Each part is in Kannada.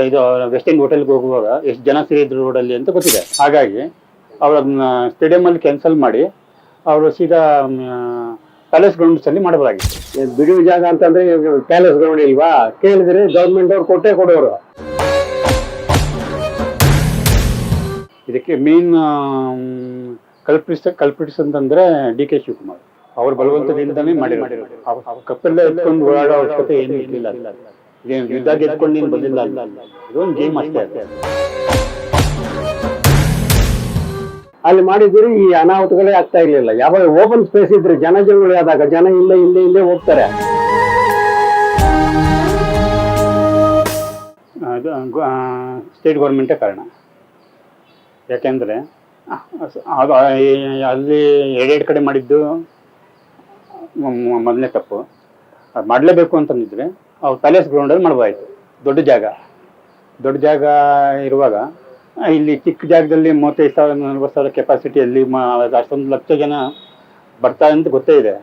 ಇದು ವೆಸ್ಟಿಂಗ್ ಹೋಟೆಲ್ಗೆ ಹೋಗುವಾಗ ಎಷ್ಟು ಜನ ಸೇರಿದ್ರು ರೋಡಲ್ಲಿ ಅಂತ ಗೊತ್ತಿದೆ. ಹಾಗಾಗಿ ಅವರನ್ನ ಸ್ಟೇಡಿಯಂ ಕ್ಯಾನ್ಸಲ್ ಮಾಡಿ ಅವರು ಸೀದಾ ಪ್ಯಾಲೇಸ್ ಗ್ರೌಂಡ್ಸ್ ಅಲ್ಲಿ ಮಾಡಬಹುದಾಗಿತ್ತು. ಬಿಡುವ ಜಾಗ ಅಂತಂದ್ರೆ ಪ್ಯಾಲೇಸ್ ಗ್ರೌಂಡ್ ಇಲ್ವಾ ಕೇಳಿದ್ರೆ ಗೌರ್ಮೆಂಟ್ ಅವ್ರು ಕೊಟ್ಟೆ ಕೊಡೋರು. ಇದಕ್ಕೆ ಮೇನ್ ಕಲ್ಪಿಟ್ಸ್ ಅಂತಂದ್ರೆ DK ಶಿವಕುಮಾರ್ ಅವ್ರ ಬಲವಂತದಿಂದನೇ ಮಾಡಿರೋದು. ಕಪ್ಪೆಲ್ಲ ಎತ್ಕೊಂಡು ಓಡಾಡೋ ಅವಶ್ಯಕತೆ ಏನು ಇರಲಿಲ್ಲ. ಇದೇನು ಯುದ್ಧ ಗೆದ್ಕೊಂಡು ನೀನು ಬಂದಿಲ್ಲ ಅಲ್ಲ, ಇದೊಂದು ಗೇಮ್ ಅಷ್ಟೇ. ಅಲ್ಲಿ ಮಾಡಿದ್ರೆ ಈ ಅನಾಹುತಗಳೇ ಆಗ್ತಾ ಇರ್ಲಿಲ್ಲ. ಯಾವಾಗ ಓಪನ್ ಸ್ಪೇಸ್ ಇದ್ರೆ ಜನಗಳು ಆದಾಗ ಜನ ಇಲ್ಲೇ ಹೋಗ್ತಾರೆ. ಅದು ಸ್ಟೇಟ್ ಗೌರ್ಮೆಂಟೇ ಕಾರಣ. ಯಾಕೆಂದರೆ ಅಲ್ಲಿ ಎರಡೆರಡು ಕಡೆ ಮಾಡಿದ್ದು ಮೊದಲನೇ ತಪ್ಪು. ಅದು ಮಾಡಲೇಬೇಕು ಅಂತಂದಿದ್ರೆ ಅವ್ರು ಪ್ಯಾಲೇಸ್ ಗ್ರೌಂಡಲ್ಲಿ ಮಾಡ್ಬೋದಾಯ್ತು. ದೊಡ್ಡ ಜಾಗ ಇರುವಾಗ ಇಲ್ಲಿ ಚಿಕ್ಕ ಜಾಗದಲ್ಲಿ 35,000-40,000 ಕೆಪಾಸಿಟಿಯಲ್ಲಿ ಅಷ್ಟೊಂದು ಲಕ್ಷ ಜನ ಬರ್ತಾರೆ ಅಂತ ಗೊತ್ತೇ ಇದೆ.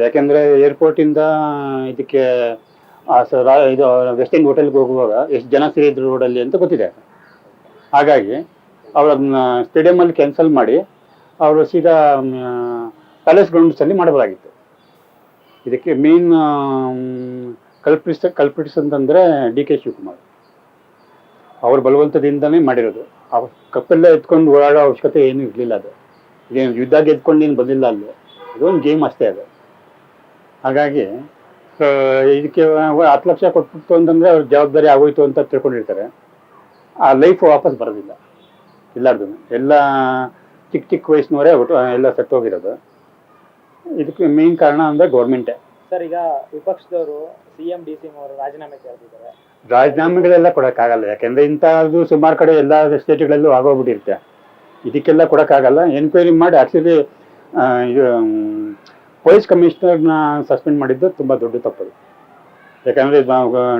ಯಾಕೆಂದರೆ ಏರ್ಪೋರ್ಟಿಂದ ಇದಕ್ಕೆ ಇದು ವೆಸ್ಟಿಂಗ್ ಹೋಟೆಲ್ಗೆ ಹೋಗುವಾಗ ಎಷ್ಟು ಜನ ಸೇರಿದ್ರು ರೋಡಲ್ಲಿ ಅಂತ ಗೊತ್ತಿದೆ. ಹಾಗಾಗಿ ಅವರನ್ನ ಸ್ಟೇಡಿಯಂ ಕ್ಯಾನ್ಸಲ್ ಮಾಡಿ ಅವರು ಸೀದಾ ಪ್ಯಾಲೇಸ್ ಗ್ರೌಂಡ್ಸಲ್ಲಿ ಮಾಡಬಹುದಾಗಿತ್ತು. ಇದಕ್ಕೆ ಮೇನ್ ಕಲ್ಪಿಟ್ಸ್ ಅಂತಂದರೆ DK ಶಿವಕುಮಾರ್ ಅವ್ರ ಬಲವಂತದಿಂದನೇ ಮಾಡಿರೋದು. ಕಪ್ಪೆಲ್ಲ ಎತ್ಕೊಂಡು ಓಡಾಡೋ ಅವಶ್ಯಕತೆ ಏನೂ ಇರಲಿಲ್ಲ. ಅದು ಇದೇನು ಯುದ್ಧ ಗೆದ್ಕೊಂಡು ನೀನು ಬಂದಿಲ್ಲ ಅಲ್ಲಿ, ಇದೊಂದು ಗೇಮ್ ಅಷ್ಟೇ ಅದು. ಹಾಗಾಗಿ ಇದಕ್ಕೆ 10 ಲಕ್ಷ ಕೊಟ್ಬಿಟ್ಟು ಅಂತಂದರೆ ಅವ್ರ ಜವಾಬ್ದಾರಿ ಆಗೋಯ್ತು ಅಂತ ತಿಳ್ಕೊಂಡಿರ್ತಾರೆ. ಆ ಲೈಫ್ ವಾಪಸ್ ಬರೋದಿಲ್ಲ ಎಲ್ಲಾರ್ದು. ಎಲ್ಲ ಚಿಕ್ಕ ವಯಸ್ಸಿನವರೇ ಎಲ್ಲ ಸತ್ತೋಗಿರೋದು. ಇದಕ್ಕೆ ಮೇನ್ ಕಾರಣ ಅಂದರೆ ಗೌರ್ಮೆಂಟೇ. ಸರ್, ಈಗ ವಿಪಕ್ಷದವರು CM DC ಅವರು ರಾಜೀನಾಮೆ ಕೇಳ್ತಿದ್ದಾರೆ. ರಾಜೀನಾಮೆಗಳೆಲ್ಲ ಕೊಡೋಕ್ಕಾಗಲ್ಲ. ಯಾಕೆಂದರೆ ಇಂಥದ್ದು ಸುಮಾರು ಕಡೆ ಎಲ್ಲ ಸ್ಟೇಟ್ಗಳಲ್ಲೂ ಆಗೋಗ್ಬಿಟ್ಟಿರುತ್ತೆ. ಇದಕ್ಕೆಲ್ಲ ಕೊಡೋಕ್ಕಾಗಲ್ಲ. ಎನ್ಕ್ವೈರಿ ಮಾಡಿ ಆ್ಯಕ್ಚುಲಿ ಇದು ಪೊಲೀಸ್ ಕಮಿಷನರ್ನ ಸಸ್ಪೆಂಡ್ ಮಾಡಿದ್ದು ತುಂಬ ದೊಡ್ಡ ತಪ್ಪದು. ಯಾಕಂದರೆ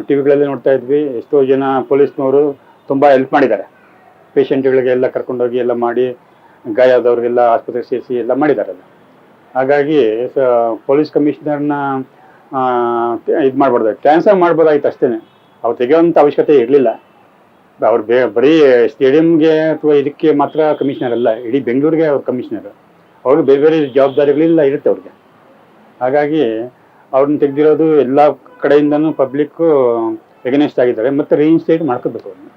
TV ನೋಡ್ತಾ ಇದ್ವಿ, ಎಷ್ಟೋ ಜನ ಪೊಲೀಸ್ನವರು ತುಂಬ ಹೆಲ್ಪ್ ಮಾಡಿದ್ದಾರೆ. ಪೇಷಂಟ್ಗಳಿಗೆಲ್ಲ ಕರ್ಕೊಂಡೋಗಿ ಎಲ್ಲ ಮಾಡಿ ಗಾಯ ಆದವ್ರಿಗೆಲ್ಲ ಆಸ್ಪತ್ರೆಗೆ ಸೇರಿಸಿ ಎಲ್ಲ ಮಾಡಿದ್ದಾರೆ. ಹಾಗಾಗಿ ಪೊಲೀಸ್ ಕಮಿಷನರ್ನ ಇದು ಮಾಡ್ಬಾರ್ದು, ಟ್ರಾನ್ಸ್ಫರ್ ಮಾಡ್ಬೋದಾಗಿತ್ತು ಅಷ್ಟೇ. ಅವ್ರು ತೆಗೆಯುವಂಥ ಅವಶ್ಯಕತೆ ಇರಲಿಲ್ಲ. ಅವ್ರು ಬರೀ ಸ್ಟೇಡಿಯಂಗೆ ಅಥವಾ ಇದಕ್ಕೆ ಮಾತ್ರ ಕಮಿಷನರ್ ಅಲ್ಲ, ಇಡೀ ಬೆಂಗಳೂರಿಗೆ ಅವ್ರ ಕಮಿಷನರ್. ಅವ್ರಿಗೆ ಬೇರೆ ಜವಾಬ್ದಾರಿಗಳೆಲ್ಲ ಇರುತ್ತೆ ಅವ್ರಿಗೆ. ಹಾಗಾಗಿ ಅವ್ರನ್ನ ತೆಗೆದಿರೋದು ಎಲ್ಲ ಕಡೆಯಿಂದನೂ ಪಬ್ಲಿಕ್ಕು ಎಗನೆಸ್ಟ್ ಆಗಿದ್ದಾರೆ. ಮತ್ತು ರೀಇನ್ಸ್ಟೇಟ್ ಮಾಡ್ಕೋಬೇಕು ಅವ್ರನ್ನ.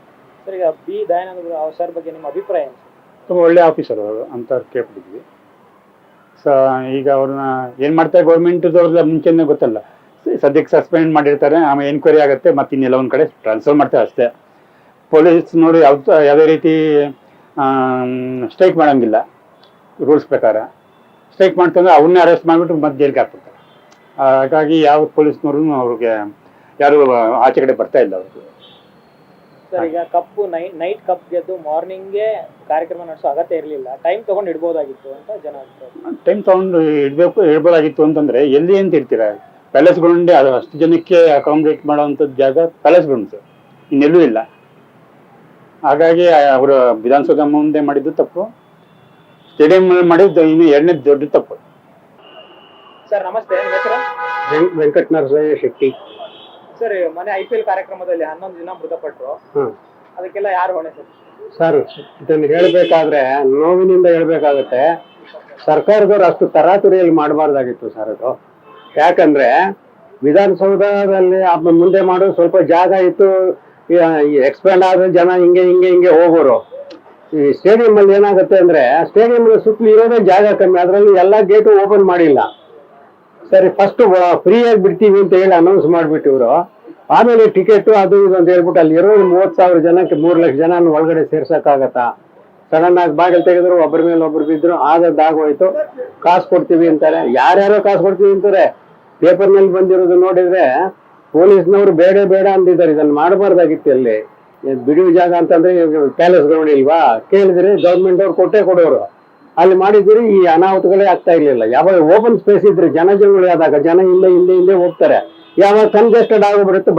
ಸರ್, ಈಗ B. ದಯಾನಂದ ಸರ್ ಬಗ್ಗೆ ನಿಮ್ಮ ಅಭಿಪ್ರಾಯ ಏನು? ತುಂಬ ಒಳ್ಳೆ ಆಫೀಸರ್ ಅವರು ಅಂತ ಕೇಳ್ಬಿಟ್ಟಿದ್ವಿ. ಈಗ ಅವ್ರನ್ನ ಏನು ಮಾಡ್ತಾರೆ ಗೌರ್ಮೆಂಟ್ದವ್ರಲ್ಲ ಮುಂಚೆನೇ ಗೊತ್ತಲ್ಲ. ಸದ್ಯಕ್ಕೆ ಸಸ್ಪೆಂಡ್ ಮಾಡಿರ್ತಾರೆ, ಆಮೇಲೆ ಎನ್ಕ್ವೈರಿ ಆಗುತ್ತೆ, ಮತ್ತು ಇನ್ನೆಲ್ಲ ಒಂದು ಕಡೆ ಟ್ರಾನ್ಸ್ಫರ್ ಮಾಡ್ತಾರೆ ಅಷ್ಟೇ. ಪೊಲೀಸ್ನವರು ಯಾವುದೇ ರೀತಿ ಸ್ಟ್ರೈಕ್ ಮಾಡೋಂಗಿಲ್ಲ ರೂಲ್ಸ್ ಪ್ರಕಾರ. ಸ್ಟ್ರೈಕ್ ಮಾಡ್ತಂದ್ರೆ ಅವ್ರನ್ನೇ ಅರೆಸ್ಟ್ ಮಾಡಿಬಿಟ್ಟು ಮತ್ತೆ ಜೈಲಿಗೆ ಹಾಕ್ಬಿಡ್ತಾರೆ. ಹಾಗಾಗಿ ಯಾವ ಪೊಲೀಸ್ನವ್ರು ಅವ್ರಿಗೆ ಯಾರು ಆಚೆ ಕಡೆ ಬರ್ತಾ ಇಲ್ಲ ಅವ್ರಿಗೆ. ಸರ್, ಈಗ ನೈಟ್ ಕಪ್ ಗೆದ್ದು ಮಾರ್ನಿಂಗ್ಗೆ ಕಾರ್ಯಕ್ರಮ ನಡೆಸೋ ಅಗತ್ಯ ಇರಲಿಲ್ಲ, ಟೈಮ್ ತೊಗೊಂಡು ಇಡ್ಬೋದಾಗಿತ್ತು ಅಂತ ಜನ ಹೇಳ್ತಾರೆ. ಟೈಮ್ ತೊಗೊಂಡು ಇಡ್ಬೋದಾಗಿತ್ತು ಅಂತಂದರೆ ಎಲ್ಲಿ ಅಂತ ಇರ್ತೀರಾ? ಪ್ಯಾಲೇಸ್ ಗ್ರೌಂಡೇ ಅದು ಅಷ್ಟು ಜನಕ್ಕೆ ಅಕಾಮಿಡೇಟ್ ಮಾಡೋವಂಥದ್ದು ಜಾಗ ಪ್ಯಾಲೇಸ್ ಗ್ರೌಂಡ್ಸು, ಇನ್ನೆಲ್ಲೂ ಇಲ್ಲ. ಹಾಗಾಗಿ ಅವರು ವಿಧಾನಸೌಧ ಮುಂದೆ ಮಾಡಿದ್ದು ತಪ್ಪು, ಸ್ಟೇಡಿಯಂ ಮಾಡಿದ್ದು ಇನ್ನು ಎರಡನೇ ದೊಡ್ಡ ತಪ್ಪು. ಸರ್ ನಮಸ್ತೆ, ನಿಮ್ಮ ಹೆಸರು? ವೆಂಕಟ ನರಸಯ್ಯ ಶೆಟ್ಟಿ. ಸರ್, ಮೊನ್ನೆ IPL ಕಾರ್ಯಕ್ರಮದಲ್ಲಿ 11 ಜನ ಮೃತಪಟ್ಟರು. ಅದಕ್ಕೆಲ್ಲ ಯಾರು ಹೊಣೆ ಸರ್? ಇದನ್ನು ಹೇಳ್ಬೇಕಾದ್ರೆ ನೋವಿನಿಂದ ಹೇಳ್ಬೇಕಾಗತ್ತೆ. ಸರ್ಕಾರದವ್ರು ಅಷ್ಟು ತರಾತುರಿಯಲ್ಲಿ ಮಾಡಬಾರ್ದಾಗಿತ್ತು ಸರ್ ಅದು. ಯಾಕಂದ್ರೆ ವಿಧಾನಸೌಧದಲ್ಲಿ ಮುಂದೆ ಮಾಡೋದು ಸ್ವಲ್ಪ ಜಾಗ ಇತ್ತು, ಎಕ್ಸ್ಪ್ಯಾಂಡ್ ಆದ್ರೆ ಜನ ಹಿಂಗೆ ಹೋಗೋರು. ಈ ಸ್ಟೇಡಿಯಂ ಅಲ್ಲಿ ಏನಾಗುತ್ತೆ ಅಂದ್ರೆ ಸ್ಟೇಡಿಯಂ ಸುತ್ತಲೂ ಇರೋದೇ ಜಾಗ ಕಮ್ಮಿ, ಅದರಲ್ಲಿ ಎಲ್ಲ ಗೇಟು ಓಪನ್ ಮಾಡಿಲ್ಲ. ಸರಿ, ಫಸ್ಟ್ ಫ್ರೀಯಾಗಿ ಬಿಡ್ತೀವಿ ಅಂತ ಹೇಳಿ ಅನೌನ್ಸ್ ಮಾಡಿಬಿಟ್ಟಿವ್ರು. ಆಮೇಲೆ ಟಿಕೆಟ್ ಅದು ಇದು ಅಂತ ಹೇಳ್ಬಿಟ್ಟು ಅಲ್ಲಿ ಇರೋದು 30,000 ಜನಕ್ಕೆ 3 ಲಕ್ಷ ಜನ ಒಳಗಡೆ ಸೇರ್ಸಕ್ಕಾಗತ್ತಾ? ಸಡನ್ ಆಗಿ ಬಾಗಿಲು ತೆಗೆದ್ರು, ಒಬ್ಬರ ಮೇಲೆ ಒಬ್ರು ಬಿದ್ರು, ಆಗೋಯ್ತು. ಕಾಸು ಕೊಡ್ತೀವಿ ಅಂತಾರೆ. ಯಾರ್ಯಾರೋ ಕಾಸು ಕೊಡ್ತೀವಿ ಅಂತಾರೆ. ಪೇಪರ್ನಲ್ಲಿ ಬಂದಿರೋದು ನೋಡಿದ್ರೆ ಪೊಲೀಸ್ನವ್ರು ಬೇಡ ಅಂತಿದ್ದಾರೆ. ಇದನ್ನು ಮಾಡಬಾರ್ದಾಗಿತ್ತು. ಅಲ್ಲಿ ಬಿಡುವ ಜಾಗ ಅಂತಂದ್ರೆ ಪ್ಯಾಲೇಸ್ ಗ್ರೌಂಡ್ ಇಲ್ವಾ ಕೇಳಿದ್ರೆ ಗೌರ್ಮೆಂಟ್ ಅವ್ರು ಕೊಟ್ಟೆ ಕೊಡೋರು. ಅಲ್ಲಿ ಮಾಡಿದ್ರೆ ಈ ಅನಾಹುತಗಳೇ ಆಗ್ತಾ ಇರ್ಲಿಲ್ಲ. ಯಾವಾಗ ಓಪನ್ ಸ್ಪೇಸ್ ಇದ್ರೆ ಜನಗಳು ಆದಾಗ ಜನ ಇಲ್ಲೇ ಹೋಗ್ತಾರೆ. ಯಾವಾಗ ಕನ್ಜೆಸ್ಟೆಡ್ ಆಗೋಗ್ಬಿಡುತ್ತೆ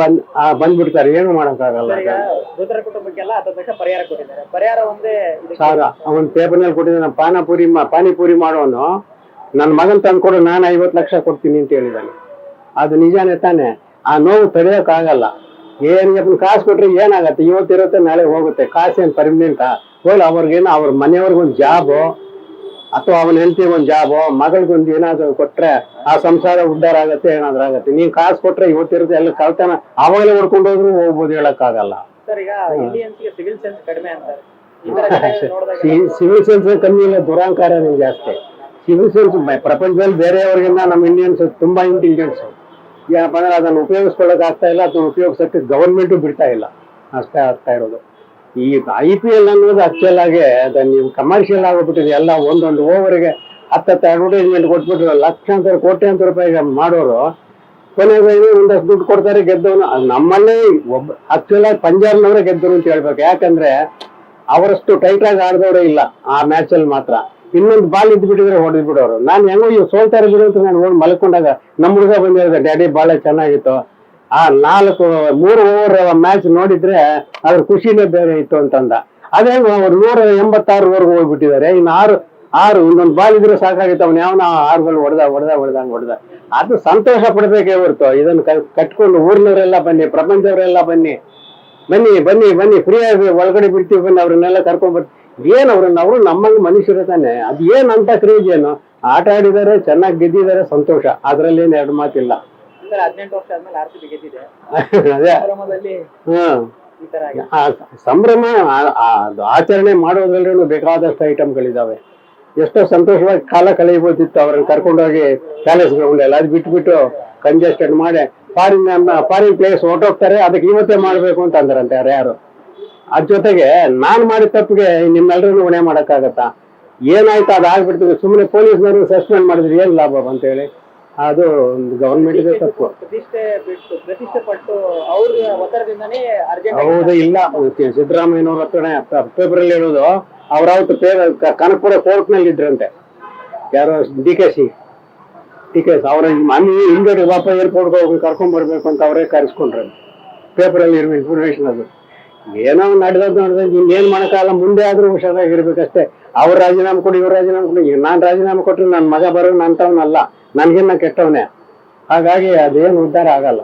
ಬಂದ್ಬಿಡ್ತಾರೆ. ಏನು ಮಾಡೋಕ್ಕಾಗಲ್ಲ. ಸರ್, ಅವನ್ ಪೇಪರ್ನಲ್ಲಿ ಕೊಟ್ಟಿದ್ದಾನೆ, ಪಾನಿಪುರಿ ಮಾಡೋನು ನನ್ನ ಮಗನ್ ತಂದ್ಕೊಡು, ನಾನು 50 ಲಕ್ಷ ಕೊಡ್ತೀನಿ ಅಂತ ಹೇಳಿದ್ದಾನೆ. ಅದು ನಿಜಾನೇ ತಾನೆ? ಆ ನೋವು ತಡೆಯೋಕ್ಕಾಗಲ್ಲ. ಏನ್ ಕಾಸು ಕೊಟ್ರೆ ಏನಾಗತ್ತೆ, ಇವತ್ತಿರುತ್ತೆ ನಾಳೆ ಹೋಗುತ್ತೆ, ಕಾಸೇನ್ ಪರ್ಮನೆಂಟ್ ಹೋಗ್ಲಿ. ಅವ್ರಿಗೇನು ಅವ್ರ ಮನೆಯವ್ರಿಗೊಂದು ಜಾಬು ಅಥವಾ ಅವನ ಹೆಂಡತಿಗೆ ಒಂದು ಜಾಬು, ಮಗಳಿಗೊಂದು ಏನಾದ್ರು ಕೊಟ್ರೆ ಆ ಸಂಸಾರ ಉದ್ಧಾರ ಆಗತ್ತೆ, ಏನಾದ್ರೂ ಆಗತ್ತೆ. ನೀನ್ ಕಾಸು ಕೊಟ್ರೆ ಇವತ್ತಿರುತ್ತೆ ಎಲ್ಲ ಕಳ್ತನ ಅವಾಗಲೇ ಹೊಡ್ಕೊಂಡು ಹೋದ್ರು ಹೋಗ್ಬೋದು, ಹೇಳಕ್ಕಾಗಲ್ಲ. ಸರ್ ಈಗ ಇಂಡಿಯನ್ಸ್ಗೆ ಸಿವಿಲ್ ಸೆನ್ಸ್ ಕಡಿಮೆ ಅಂತಾರೆ. ಈ ತರ ನೋಡಿದಾಗ ಸಿವಿಲ್ ಸೆನ್ಸ್ ಕಮ್ಮಿ ಇಲ್ಲ, ದುರಾಂಕಾರನೇ ಜಾಸ್ತಿ. ಸಿವಿಲ್ ಸೆನ್ಸ್ ಪ್ರಪಂಚದಲ್ಲಿ ಬೇರೆಯವ್ರಿಗಿಂತ ನಮ್ಮ ಇಂಡಿಯನ್ಸ್ ತುಂಬಾ ಇಂಟೆಲಿಜೆನ್ಸ್. ಏನಪ್ಪ ಅಂದ್ರೆ ಅದನ್ನು ಉಪಯೋಗಿಸ್ಕೊಳ್ಳೋಕೆ ಆಗ್ತಾ ಇಲ್ಲ, ಅದನ್ನ ಉಪಯೋಗಿಸಕ್ಕೆ ಗವರ್ಮೆಂಟು ಬಿಡ್ತಾ ಇಲ್ಲ, ಅಷ್ಟೇ ಆಗ್ತಾ ಇರೋದು. ಈ IPL ಅನ್ನೋದು ಆಕ್ಚುಲ್ ಆಗಿ ಅದನ್ನ ನೀವು ಕಮರ್ಷಿಯಲ್ ಆಗೋಗ್ಬಿಟ್ಟಿದೆ. ಎಲ್ಲ ಒಂದೊಂದು ಓವರ್ಗೆ 10 ಅಡ್ವರ್ಟೈಸ್ಮೆಂಟ್ ಕೊಟ್ಬಿಟ್ರು ಲಕ್ಷಾಂತರ ಕೋಟ್ಯಾಂತರ ರೂಪಾಯಿ ಮಾಡೋರು, ಕೊನೆಗೆ ಒಂದಷ್ಟು ದುಡ್ಡು ಕೊಡ್ತಾರೆ, ಗೆದ್ದವನು. ನಮ್ಮಲ್ಲೇ ಒಬ್ಬ ಆಕ್ಚುಲ್ ಆಗಿ ಪಂಜಾಬ್ನವರೇ ಗೆದ್ದರು ಅಂತ ಹೇಳ್ಬೇಕು. ಯಾಕಂದ್ರೆ ಅವರಷ್ಟು ಟೈಟ್ ಆಗಿ ಆಡಿದವರೇ ಇಲ್ಲ ಆ ಮ್ಯಾಚ್ ಅಲ್ಲಿ ಮಾತ್ರ. ಇನ್ನೊಂದು ಬಾಲ್ ಇದ್ದು ಬಿಟ್ಟಿದ್ರೆ ಹೊಡೆದ್ ಬಿಡೋರು. ನಾನು ಹೆಂಗೋ ಇವ್ ಸೋಲ್ತಾರೆ ಬಿಡು ಅಂತ ನಾನು ಹೋಗಿ ಮಲ್ಕೊಂಡಾಗ ನಮ್ಮ ಹುಡುಗ ಬಂದು ಹೇಳಿದೆ, ಡ್ಯಾಡಿ ಬಾಳ ಚೆನ್ನಾಗಿತ್ತು. ಆ 3 ಓವರ್ ಮ್ಯಾಚ್ ನೋಡಿದ್ರೆ ಅದ್ರ ಖುಷಿನೇ ಬೇರೆ ಇತ್ತು ಅಂತಂದ. ಅದೇ ಅವ್ರು 186 ಹೋಗ್ಬಿಟ್ಟಿದ್ದಾರೆ. ಇನ್ನು ಆರು ಇನ್ನೊಂದು ಬಾಲ್ ಇದ್ರೆ ಸಾಕಾಗಿತ್ತು. ಅವ್ನು ಯಾವನ 6 ಬಾಲ್ ಹೊಡೆದ ಅದು ಸಂತೋಷ ಪಡ್ಬೇಕೇ ಹೊರ್ತು ಇದನ್ನು ಕಟ್ಕೊಂಡು ಊರ್ನವರೆಲ್ಲ ಬನ್ನಿ, ಪ್ರಪಂಚವರೆಲ್ಲ ಬನ್ನಿ, ಫ್ರೀಯಾಗಿ ಒಳಗಡೆ ಬಿಡ್ತೀವಿ, ಬನ್ನಿ ಅವ್ರನ್ನೆಲ್ಲ ಕರ್ಕೊಂಡ್ಬರ್ತೀವಿ. ಏನ್ ಅವ್ರು ನಮ್ಮಂಗೆ ಮನುಷ್ಯರು ತಾನೆ. ಅದ್ ಏನ್ ಅಂತ ಕ್ರೇಜ್ ಏನು? ಆಟ ಆಡಿದ್ದಾರೆ, ಚೆನ್ನಾಗಿ ಗೆದ್ದಿದ್ದಾರೆ, ಸಂತೋಷ. ಅದ್ರಲ್ಲಿ ಏನ್ 2 ಮಾತಿಲ್ಲ. 18 ವರ್ಷ ಆದ್ಮೇಲೆ RCB ಗೆದ್ದಿದೆ. ಅದೇ ಈ ತರ ಸಂಭ್ರಮ ಆಚರಣೆ ಮಾಡೋದ್ರಲ್ಲೂ ಬೇಕಾದಷ್ಟು ಐಟಮ್ಗಳಿದಾವೆ. ಎಷ್ಟೋ ಸಂತೋಷವಾಗಿ ಕಾಲ ಕಳೆಯಬಹುದಿತ್ತು ಅವ್ರನ್ನ ಕರ್ಕೊಂಡೋಗಿ ಪ್ಯಾಲೇಸ್ ಗ್ರೌಂಡ್ ಎಲ್ಲ. ಅದು ಬಿಟ್ಬಿಟ್ಟು ಕಂಜೆಸ್ಟೆಡ್ ಮಾಡಿ ಫಾರಿನ್ ಪ್ಲೇಯರ್ಸ್ ಹೊರಟೋಗ್ತಾರೆ, ಅದಕ್ಕೆ ಇವತ್ತೇ ಮಾಡ್ಬೇಕು ಅಂತ ಅಂದ್ರಂತೆ ಯಾರು. ಅದ್ ಜೊತೆಗೆ ನಾನ್ ಮಾಡಿದ ತಪ್ಪಿಗೆ ನಿಮ್ಮೆಲ್ಲರೂ ಹೊಣೆ ಮಾಡಕ್ಕಾಗತ್ತಾ? ಏನಾಯ್ತು ಅದಾಗ್ಬಿಡ್ತದೆ. ಸುಮ್ಮನೆ ಪೊಲೀಸ್ನವರು ಸಸ್ಪೆಂಡ್ ಮಾಡಿದ್ರೆ ಏನ್ ಲಾಭ ಅಂತ ಹೇಳಿ, ಅದು ಗವರ್ಮೆಂಟ್ಗೆ ತಪ್ಪು. ಪ್ರತಿಷ್ಠೆ ಪಟ್ಟು ಅವ್ರ ಒತ್ತಡದಿಂದನೇ ಅರ್ಜೆಂಟ್. ಹೌದು, ಇಲ್ಲ ಸಿದ್ದರಾಮಯ್ಯನವ್ರ ಹತ್ರ ಪೇಪರ್ ಅಲ್ಲಿ ಹೇಳೋದು, ಅವ್ರಾವತ್ತು ಕನಕಪುರ ಕೋರ್ಟ್ ನಲ್ಲಿ ಇದ್ರಂತೆ. ಯಾರೋ ಡಿ ಕೆ ಸಿ ಅವ್ರ ಮನೆ ಹಿಂಗಡೆ ವಾಪ ಏರ್ಪೋರ್ಟ್ ಹೋಗಿ ಕರ್ಕೊಂಡ್ ಬರ್ಬೇಕು ಅಂತ ಅವರೇ ಕರೆಸ್ಕೊಂಡ್ರೆ ಪೇಪರ್ ಅಲ್ಲಿ ಇರೋ ಇನ್ಫಾರ್ಮೇಶನ್. ಅದು ಏನೋ ನಡೆದದ್ದು ಇನ್ನೇನ್ ಮಾಡಕ್ಕಾಗಲ್ಲ. ಮುಂದೆ ಆದ್ರೂ ಹುಷಾರಾಗಿರ್ಬೇಕಷ್ಟೇ. ಅವ್ರ ರಾಜೀನಾಮೆ ಕೊಡಿ, ಇವ್ರ ರಾಜೀನಾಮೆ ಕೊಡಿ. ನಾನ್ ರಾಜೀನಾಮೆ ಕೊಟ್ರೆ ನನ್ ಮಗ ಬರೋ ನಂತವನಲ್ಲ, ನನ್ಗಿನ್ನ ಕೆಟ್ಟವನೇ. ಹಾಗಾಗಿ ಅದೇನು ಉದ್ಧಾರ ಆಗಲ್ಲ.